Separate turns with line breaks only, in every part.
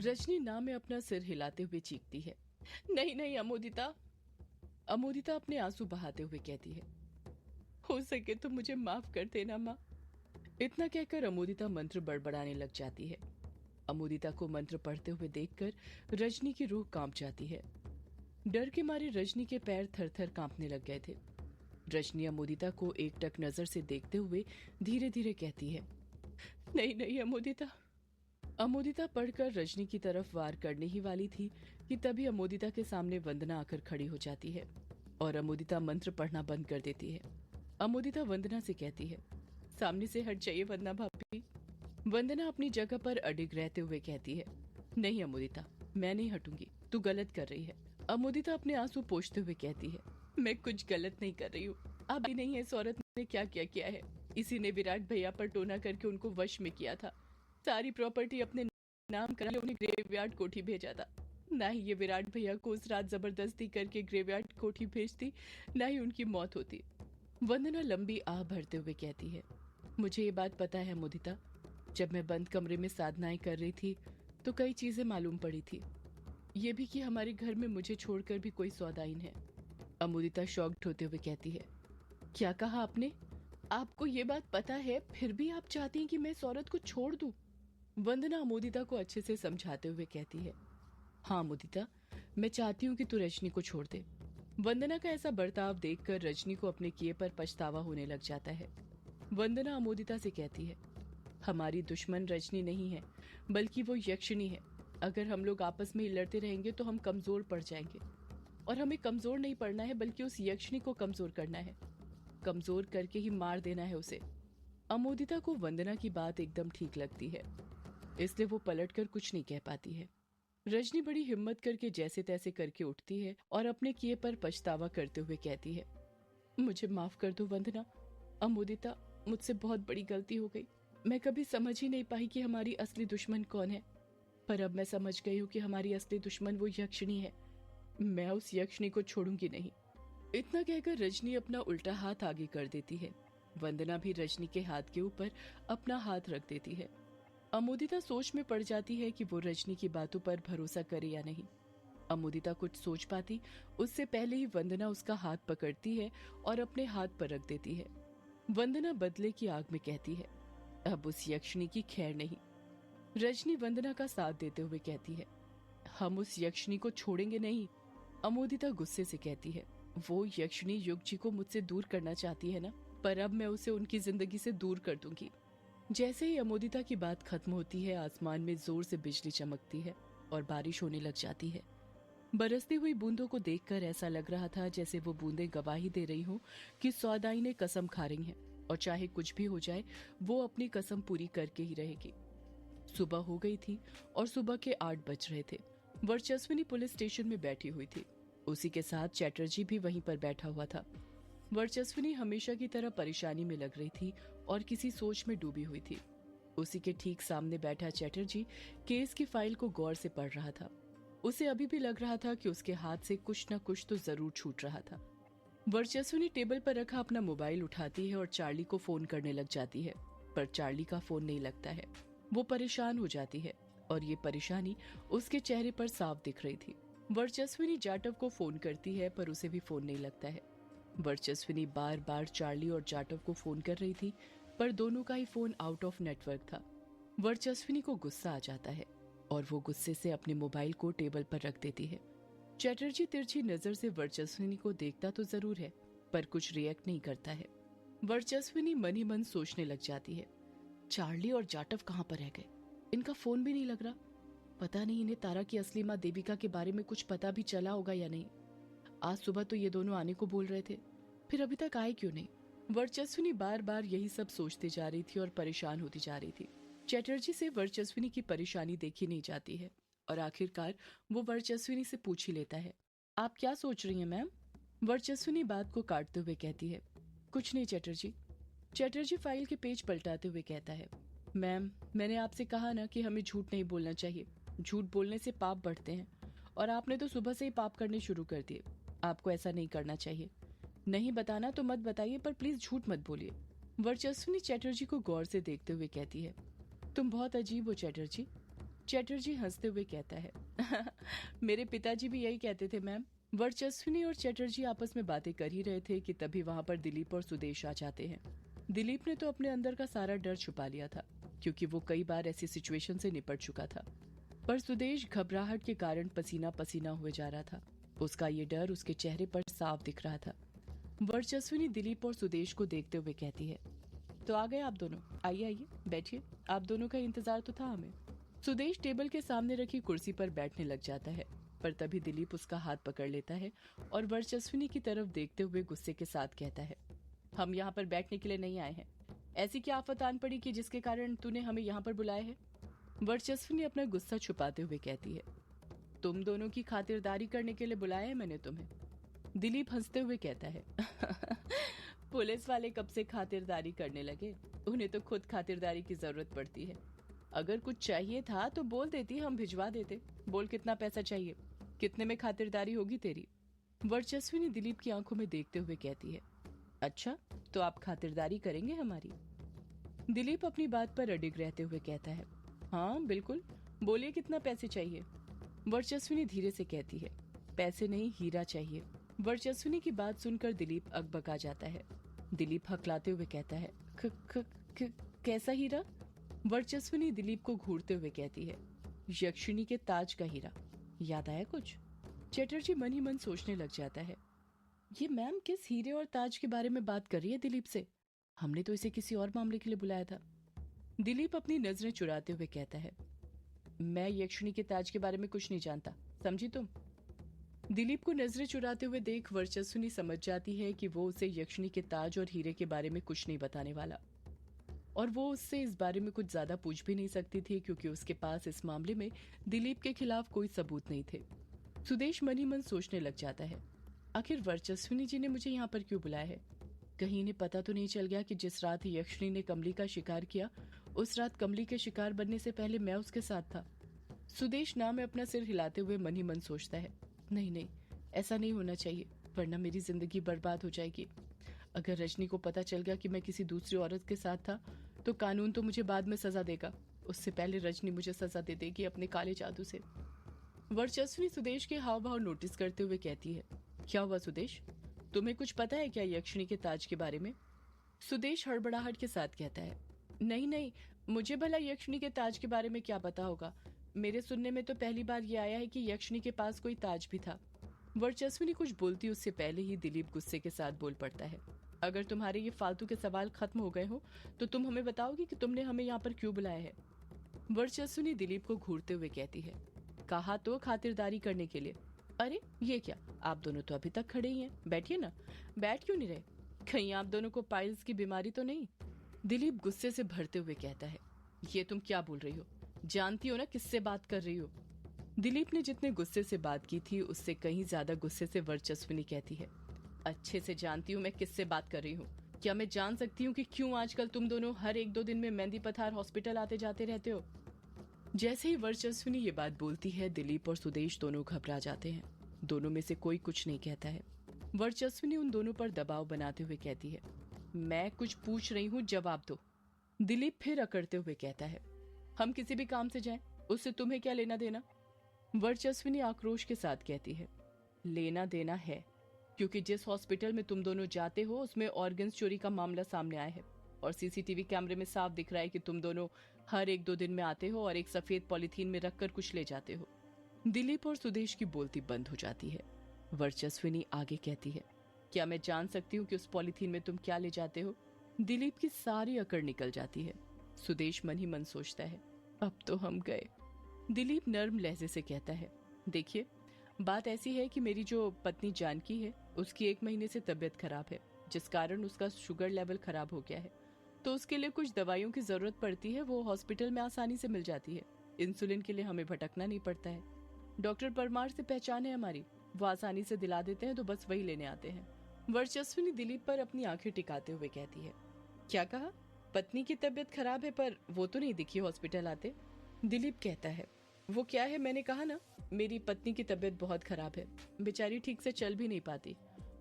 रजनी ना में अपना सिर हिलाते हुए चीखती है। नहीं नहीं अमोदिता। अमोदिता अपने आंसू बहाते हुए कहती है, हो सके तो मुझे माफ कर देना माँ। इतना कहकर अमोदिता मंत्र बड़बड़ाने लग जाती है। अमोदिता को मंत्र पढ़ते हुए देखकर रजनी की रूह कांप जाती है। डर के मारे रजनी के पैर थर थर कांपने लग गए थे। रजनी अमोदिता को एकटक नजर से देखते हुए धीरे धीरे कहती है, नहीं नहीं अमोदिता। अमोदिता पढ़कर रजनी की तरफ वार करने ही वाली थी कि तभी अमोदिता के सामने वंदना आकर खड़ी हो जाती है और अमोदिता मंत्र पढ़ना बंद कर देती है। अमोदिता वंदना से कहती है, सामने से हट जाइए वंदना भाभी। वंदना अपनी जगह पर अडिग रहते हुए कहती है, नहीं अमोदिता, मैं नहीं हटूंगी, तू गलत कर रही है। अमोदिता अपने आंसू पोंछते हुए कहती है, मैं कुछ गलत नहीं कर रही हूँ। अब भी नहीं है इस औरत ने क्या क्या किया है। इसी ने विराट भैया पर टोना करके उनको वश में किया था। सारी प्रॉपर्टी अपने नाम करा उन्हें ग्रेवयार्ड कोठी भेजा था। ना ही ये विराट भैया को उस रात जबरदस्ती करके ग्रेवयार्ड कोठी भेजती, ना ही उनकी मौत होती। वंदना लंबी आह भरते हुए कहती है, मुझे ये बात पता है अमोदिता। जब मैं बंद कमरे में साधनाएं कर रही थी तो कई चीजें मालूम पड़ी थी। ये भी कि हमारे घर में मुझे छोड़कर भी कोई सौदाइन है। अमोदिता शॉक्ड होते हुए कहती है, क्या कहा आपने? आपको ये बात पता है फिर भी आप चाहती हैं कि मैं इस औरत को छोड़ दूं? वंदना अमोदिता को अच्छे से समझाते हुए कहती है, हाँ अमोदिता, मैं चाहती हूँ कि तू रजनी को छोड़ दे। वंदना का ऐसा बर्ताव देखकर रजनी को अपने किए पर पछतावा होने लग जाता है। वंदना अमोदिता से कहती है, हमारी दुश्मन रजनी नहीं है बल्कि वो यक्षिणी है। अगर हम लोग आपस में ही लड़ते रहेंगे तो हम कमजोर पड़ जाएंगे, और हमें कमजोर नहीं पड़ना है बल्कि उस यक्षिणी को कमजोर करना है। कमजोर करके ही मार देना है उसे। अमोदिता को वंदना की बात एकदम ठीक लगती है, इसलिए वो पलटकर कुछ नहीं कह पाती है। रजनी बड़ी हिम्मत करके जैसे तैसे करके उठती है और अपने किए पर पछतावा करते हुए कहती है, मुझे माफ कर दो वंदना। अमोदिता, मुझसे बहुत बड़ी गलती हो गई। मैं कभी समझ ही नहीं पाई कि हमारी असली दुश्मन कौन है, पर अब मैं समझ गई हूँ कि हमारी असली दुश्मन वो यक्षिणी है। मैं उस यक्षिणी को छोड़ूंगी नहीं। इतना कहकर रजनी अपना उल्टा हाथ आगे कर देती है। वंदना भी रजनी के हाथ के ऊपर अपना हाथ रख देती है। अमोदिता सोच में पड़ जाती है कि वो रजनी की बातों पर भरोसा करे या नहीं। अमोदिता कुछ सोच पाती उससे पहले ही वंदना उसका हाथ पकड़ती है और अपने हाथ पर रख देती है। वंदना बदले की आग में कहती है, अब उस यक्षिणी की खैर नहीं। रजनी वंदना का साथ देते हुए कहती है, हम उस यक्षिणी को छोड़ेंगे नहीं। अमोदिता गुस्से से कहती है, वो यक्षिणी युग जी को मुझसे दूर करना चाहती है ना, पर अब मैं उसे उनकी जिंदगी से दूर कर दूंगी। जैसे ही अमोदिता की बात खत्म होती है, आसमान में जोर से बिजली चमकती है और बारिश होने लग जाती है। बरसती हुई बूंदों को देखकर ऐसा लग रहा था जैसे वो बूंदें गवाही दे रही हों कि सौदाई कसम खा रही हैं और चाहे कुछ भी हो जाए वो अपनी कसम पूरी करके ही रहेगी। सुबह हो गई थी और सुबह के 8 बज रहे थे। वर्चस्विनी पुलिस स्टेशन में बैठी हुई थी। उसी के साथ चैटर्जी भी वहीं पर बैठा हुआ था। वर्चस्विनी हमेशा की तरह परेशानी में लग रही थी और किसी सोच में डूबी हुई थी। उसी के ठीक सामने बैठा चैटर्जी केस की फाइल को गौर से पढ़ रहा था। उसे अभी भी लग रहा था कि उसके हाथ से कुछ न कुछ तो जरूर छूट रहा था। वर्चस्विनी टेबल पर रखा अपना मोबाइल उठाती है और चार्ली को फोन करने लग जाती है, पर चार्ली का फोन नहीं लगता है। वो परेशान हो जाती है और ये परेशानी उसके चेहरे पर साफ दिख रही थी। वर्चस्विनी जाटव को फोन करती है पर उसे भी फोन नहीं लगता है। वर्चस्विनी बार बार चार्ली और जाटव को फोन कर रही थी, पर दोनों का ही फोन आउट ऑफ नेटवर्क था। वर्चस्विनी को गुस्सा आ जाता है और वो गुस्से से अपने मोबाइल को टेबल पर रख देती है। चैटर्जी तिरछी नजर से वर्चस्विनी को देखता तो जरूर है, पर कुछ रिएक्ट नहीं करता है। वर्चस्विनी मन ही मन सोचने लग जाती है, चार्ली और जाटव कहाँ पर रह गए? इनका फोन भी नहीं लग रहा। पता नहीं इन्हें तारा की असली माँ देविका के बारे में कुछ पता भी चला होगा या नहीं। आज सुबह तो ये दोनों आने को बोल रहे थे, फिर अभी तक आए क्यों नहीं? वर्चस्विनी बार बार यही सब सोचती जा रही थी और परेशान होती जा रही थी। चैटर्जी से वर्चस्विनी की परेशानी देखी नहीं जाती है और आखिरकार वो वर्चस्विनी से पूछ ही लेता है, आप क्या सोच रही हैं मैम? वर्चस्विनी बात को काटते हुए कहती है, कुछ नहीं चैटर्जी। चैटर्जी फाइल के पेज पलटाते हुए कहता है, मैम, मैंने आपसे कहा ना कि हमें झूठ नहीं बोलना चाहिए। झूठ बोलने से पाप बढ़ते हैं और आपने तो सुबह से ही पाप करने शुरू कर दिए। आपको ऐसा नहीं करना चाहिए। नहीं बताना तो मत बताइए, पर प्लीज झूठ मत बोलिए। वर्चस्विनी चैटर्जी को गौर से देखते हुए कहती है, तुम बहुत अजीब हो चैटर्जी। चटर्जी हंसते हुए कहता है मेरे पिताजी भी यही कहते थे मैम। वर्चस्विनी और चटर्जी आपस में बातें कर ही रहे थे कि तभी वहां पर दिलीप और सुदेश आ जाते हैं। दिलीप ने तो अपने अंदर का सारा डर छुपा लिया था, क्योंकि वो कई बार ऐसी सिचुएशन से निपट चुका था। पर सुदेश घबराहट के कारण पसीना पसीना हुए जा रहा था। उसका ये डर उसके चेहरे पर साफ दिख रहा था। वर्चस्विनी दिलीप और सुदेश को देखते हुए कहती है, तो आ गए आप दोनों, आइए आइए बैठिए, आप दोनों का इंतजार तो था हमें। सुदेश टेबल के सामने रखी कुर्सी पर बैठने लग जाता है, पर तभी दिलीप उसका हाथ पकड़ लेता है और वर्चस्विनी की तरफ देखते हुए गुस्से के साथ कहता है, हम यहाँ पर बैठने के लिए नहीं आए हैं। ऐसी क्या आफत आन पड़ी कि जिसके कारण तूने हमें यहाँ पर बुलाया है? वर्चस्विनी अपना गुस्सा छुपाते हुए कहती है, तुम दोनों की खातिरदारी करने के लिए बुलाया है मैंने तुम्हें। दिलीप हंसते हुए कहता है पुलिस वाले कब से खातिरदारी करने लगे? उन्हें तो खुद खातिरदारी की जरूरत पड़ती है। अगर कुछ चाहिए था तो बोल देती, हम भिजवा देते। बोल कितना पैसा चाहिए, कितने में खातिरदारी होगी तेरी? वर्चस्विनी दिलीप की आंखों में देखते हुए कहती है, अच्छा तो आप खातिरदारी करेंगे हमारी? दिलीप अपनी बात पर अडिग रहते हुए कहता है, हाँ बिल्कुल, बोलिए कितना पैसे चाहिए? वर्चस्विनी धीरे से कहती है, पैसे नहीं हीरा चाहिए। वर्चस्विनी की बात सुनकर दिलीप अकबका जाता है। दिलीप हकलाते हुए कहता है, ख, ख, ख, कैसा हीरा? वर्चस्विनी दिलीप को घूरते हुए कहती है, यक्षिणी के ताज का हीरा। याद आया कुछ? चटर्जी मन ही मन सोचने लग जाता है, ये मैम किस हीरे और ताज के बारे में बात कर रही है दिलीप से? हमने तो इसे किसी और मामले के लिए बुलाया था। दिलीप अपनी नजरें चुराते हुए कहता है, मैं यक्षिणी के ताज के बारे में कुछ नहीं जानता, समझी तुम? दिलीप को नजरें चुराते हुए देख वर्चस्विनी समझ जाती है कि वो उसे यक्षिणी के ताज और हीरे के बारे में कुछ नहीं बताने वाला, और वो उससे इस बारे में कुछ ज्यादा पूछ भी नहीं सकती थी, क्योंकि उसके पास इस मामले में दिलीप के खिलाफ कोई सबूत नहीं थे। सुदेश मन ही मन सोचने लग जाता है, आखिर वर्चस्विनी जी ने मुझे यहाँ पर क्यों बुलाया है? कहीं इन्हें पता तो नहीं चल गया कि जिस रात यक्षिणी ने कमली का शिकार किया, उस रात कमली के शिकार बनने से पहले मैं उसके साथ था। सुदेश नाम में अपना सिर हिलाते हुए मन ही मन सोचता है, नहीं नहीं, ऐसा नहीं होना चाहिए, वरना मेरी जिंदगी बर्बाद हो जाएगी। अगर रजनी को पता चल गया कि मैं किसी दूसरी औरत के साथ था, तो कानून तो मुझे बाद में सजा देगा, उससे पहले रजनी मुझे सजा दे देगी अपने काले जादू से। वर्चस्विनी सुदेश के हाव भाव नोटिस करते हुए कहती है, क्या हुआ सुदेश, तुम्हें कुछ पता है क्या यक्षिणी के ताज के बारे में? सुदेश हड़बड़ाहट के साथ कहता है, नहीं नहीं, मुझे भला यक्षिणी के ताज के बारे में क्या पता होगा? मेरे सुनने में तो पहली बार ये आया है कि यक्षिणी के पास कोई ताज भी था। वर्चस्विनी कुछ बोलती उससे पहले ही दिलीप गुस्से के साथ बोल पड़ता है, अगर तुम्हारे ये फालतू के सवाल खत्म हो गए हो तो तुम हमें बताओगी कि तुमने हमें यहाँ पर क्यों बुलाया है? वर्चस्विनी दिलीप को घूरते हुए कहती है, कहा तो खातिरदारी करने के लिए। अरे ये क्या, आप दोनों तो अभी तक खड़े ही हैं, बैठिए ना। बैठ क्यों नहीं रहे? कहीं आप दोनों को पाइल्स की बीमारी तो नहीं? दिलीप गुस्से से भरते हुए कहता है, ये तुम क्या बोल रही हो? जानती हो ना किससे बात कर रही हो? दिलीप ने जितने गुस्से से बात की थी उससे कहीं ज्यादा गुस्से से वर्चस्विनी कहती है, अच्छे से जानती हूँ मैं किससे बात कर रही हूँ। क्या मैं जान सकती हूँ कि क्यों आजकल तुम दोनों हर एक दो दिन में मेहंदी पथार हॉस्पिटल आते जाते रहते हो? जैसे ही वर्चस्विनी ये बात बोलती है, दिलीप और सुदेश दोनों घबरा जाते हैं। दोनों में से कोई कुछ नहीं कहता है। वर्चस्विनी उन दोनों पर दबाव बनाते हुए कहती है, मैं कुछ पूछ रही हूँ, जवाब दो। दिलीप फिर अकड़ते हुए कहता है, हम किसी भी काम से जाएं, उससे तुम्हें क्या लेना देना? वर्चस्विनी आक्रोश के साथ कहती है, लेना देना है, क्योंकि जिस हॉस्पिटल में तुम दोनों जाते हो उसमें ऑर्गन्स चोरी का मामला सामने आया है, और सीसीटीवी कैमरे में साफ दिख रहा है कि तुम दोनों हर एक दो दिन में आते हो और एक सफेद पॉलिथीन में रखकर कुछ ले जाते हो। दिलीप और सुदेश की बोलती बंद हो जाती है। वर्चस्विनी आगे कहती है, क्या मैं जान सकती हूँ कि उस पॉलिथीन में तुम क्या ले जाते हो? दिलीप की सारी अकड़ निकल जाती है। सुदेश मन ही मन सोचता है, अब तो हम गए। दिलीप नर्म लहजे से कहता है, देखिए बात ऐसी है कि मेरी जो पत्नी जानकी है उसकी 1 महीने से तबीयत खराब है, जिस कारण उसका शुगर लेवल खराब हो गया है, तो उसके लिए कुछ दवाइयों की जरूरत पड़ती है। वो हॉस्पिटल में आसानी से मिल जाती है, इंसुलिन के लिए हमें भटकना नहीं पड़ता है। डॉक्टर परमार से पहचान है हमारी, वो आसानी से दिला देते हैं, तो बस वही लेने आते हैं। वर्चस्विनी दिलीप पर अपनी आंखें टिकाते हुए कहती है, क्या कहा? पत्नी की तबीयत खराब है, पर वो तो नहीं दिखी हॉस्पिटल आते। दिलीप कहता है, वो क्या है, मैंने कहा ना, मेरी पत्नी की तबीयत बहुत खराब है, बेचारी ठीक से चल भी नहीं पाती,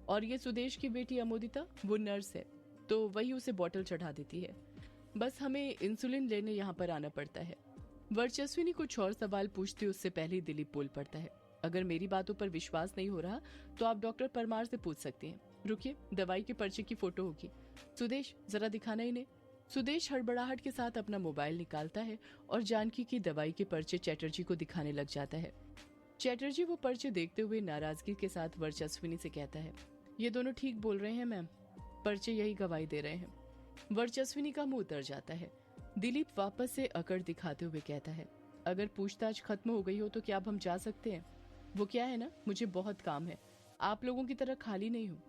और ये सुदेश की बेटी अमोदिता वो नर्स है, तो वही उसे बोतल चढ़ा देती है। बस हमें इंसुलिन लेने यहाँ पर आना पड़ता है। वर्चस्विनी कुछ और सवाल पूछते उससे पहले ही दिलीप बोल पड़ता है। अगर मेरी बातों पर विश्वास नहीं हो रहा तो आप डॉक्टर परमार से पूछ सकते हैं। रुकिए, दवाई के पर्चे की फोटो होगी। सुदेश, जरा दिखाना इन्हें। सुदेश हड़बड़ाहट के साथ अपना मोबाइल निकालता है और जानकी की दवाई के पर्चे चैटर्जी को दिखाने लग जाता है। चैटर्जी वो पर्चे देखते हुए नाराजगी के साथ वर्चस्विनी से कहता है, ये दोनों ठीक बोल रहे हैं मैम, पर्चे यही गवाही दे रहे हैं। वर्चस्विनी का मुंह उतर जाता है। दिलीप वापस से अकड़ दिखाते हुए कहता है, अगर पूछताछ खत्म हो गई हो तो क्या अब हम जा सकते हैं? वो क्या है ना, मुझे बहुत काम है, आप लोगों की तरह खाली नहीं हूँ।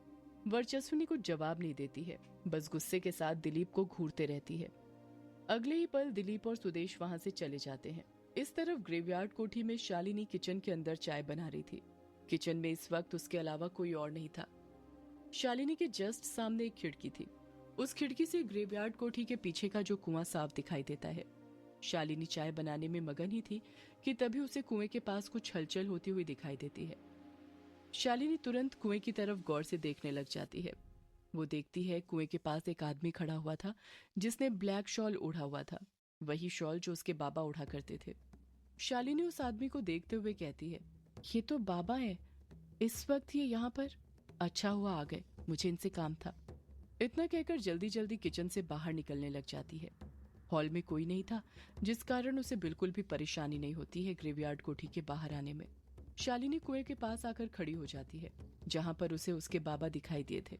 वर्चस्विनी कुछ जवाब नहीं देती है, बस गुस्से के साथ दिलीप को घूरते रहती है। अगले ही पल दिलीप और सुदेश वहां से चले जाते हैं। इस तरफ ग्रेवयार्ड कोठी में शालिनी किचन के अंदर चाय बना रही थी। किचन में इस वक्त उसके अलावा कोई और नहीं था। शालिनी के जस्ट सामने एक खिड़की थी। उस खिड़की से ग्रेवयार्ड कोठी के पीछे का जो कुआं साफ दिखाई देता है। शालिनी चाय बनाने में मगन ही थी कि तभी उसे कुएं के पास कुछ हलचल होती हुई दिखाई देती है। शालिनी तुरंत कुएं की तरफ गौर से देखने लग जाती है। वो देखती है कुएं के पास एक आदमी खड़ा हुआ था जिसने ब्लैक शॉल ओढ़ा हुआ था, वही शॉल जो उसके बाबा ओढ़ा करते थे। शालिनी उस आदमी को देखते हुए कहती है, ये तो बाबा है, इस वक्त ये यहाँ पर? अच्छा हुआ आ गए, मुझे इनसे काम था। इतना कहकर जल्दी जल्दी किचन से बाहर निकलने लग जाती है। हॉल में कोई नहीं था, जिस कारण उसे बिल्कुल भी परेशानी नहीं होती है ग्रेवयार्ड कोठी के बाहर आने में। शालिनी कुएं के पास आकर खड़ी हो जाती है, जहां पर उसे उसके बाबा दिखाई दिए थे,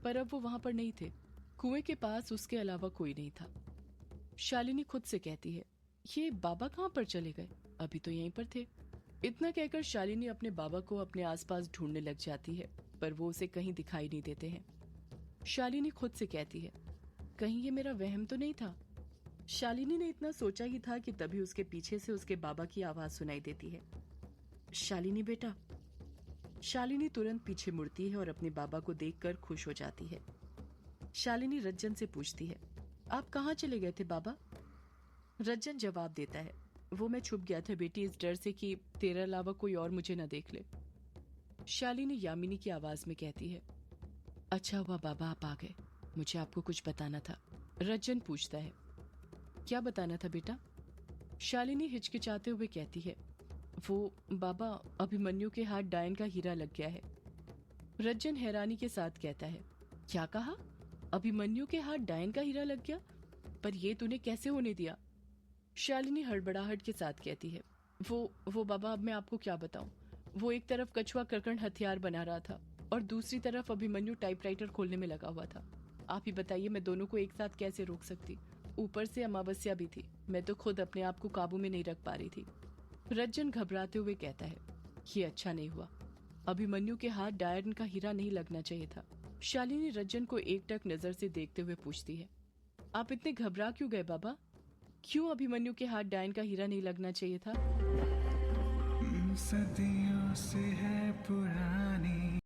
पर अब वो वहां पर नहीं थे। कुएं के पास उसके अलावा कोई नहीं था। शालिनी खुद से कहती है, ये बाबा कहाँ पर चले गए? अभी तो यहीं पर थे। इतना कहकर शालिनी अपने बाबा को अपने आसपास ढूंढने लग जाती है, पर वो उसे कहीं दिखाई नहीं देते हैं। शालिनी खुद से कहती है, कहीं ये मेरा वहम तो नहीं था? शालिनी ने इतना सोचा ही था कि तभी उसके पीछे से उसके बाबा की आवाज सुनाई देती है, शालिनी बेटा। शालिनी तुरंत पीछे मुड़ती है और अपने बाबा को देखकर खुश हो जाती है। शालिनी रज्जन से पूछती है, आप कहाँ चले गए थे बाबा? रज्जन जवाब देता है, वो मैं छुप गया था बेटी, इस डर से कि तेरे अलावा कोई और मुझे न देख ले। शालिनी यामिनी की आवाज में कहती है, अच्छा हुआ बाबा आप आ गए, मुझे आपको कुछ बताना था। रज्जन पूछता है, क्या बताना था बेटा? शालिनी हिचकिचाते हुए कहती है, वो बाबा, अभिमन्यु के हाथ डायन का हीरा लग गया है। रज्जन हैरानी के साथ कहता है, क्या कहा? अभिमन्यु के हाथ डायन का हीरा लग गया? पर ये तूने कैसे होने दिया? शालिनी हड़बड़ाहट के साथ कहती है, वो बाबा, अब मैं आपको क्या बताऊं। वो एक तरफ कछुआ करकंड हथियार बना रहा था और दूसरी तरफ अभिमन्यु टाइपराइटर खोलने में लगा हुआ था। आप ही बताइए, मैं दोनों को एक साथ कैसे रोक सकती? ऊपर से अमावस्या भी थी, मैं तो खुद अपने आप को काबू में नहीं रख पा रही थी। रज्जन घबराते हुए कहता है, ये अच्छा नहीं हुआ, अभिमन्यु के हाथ डायन का हीरा नहीं लगना चाहिए था। शालिनी रज्जन को एकटक नजर से देखते हुए पूछती है, आप इतने घबरा क्यों गए बाबा? क्यों अभिमन्यु के हाथ डायन का हीरा नहीं लगना चाहिए था?
सदियों से है पुरानी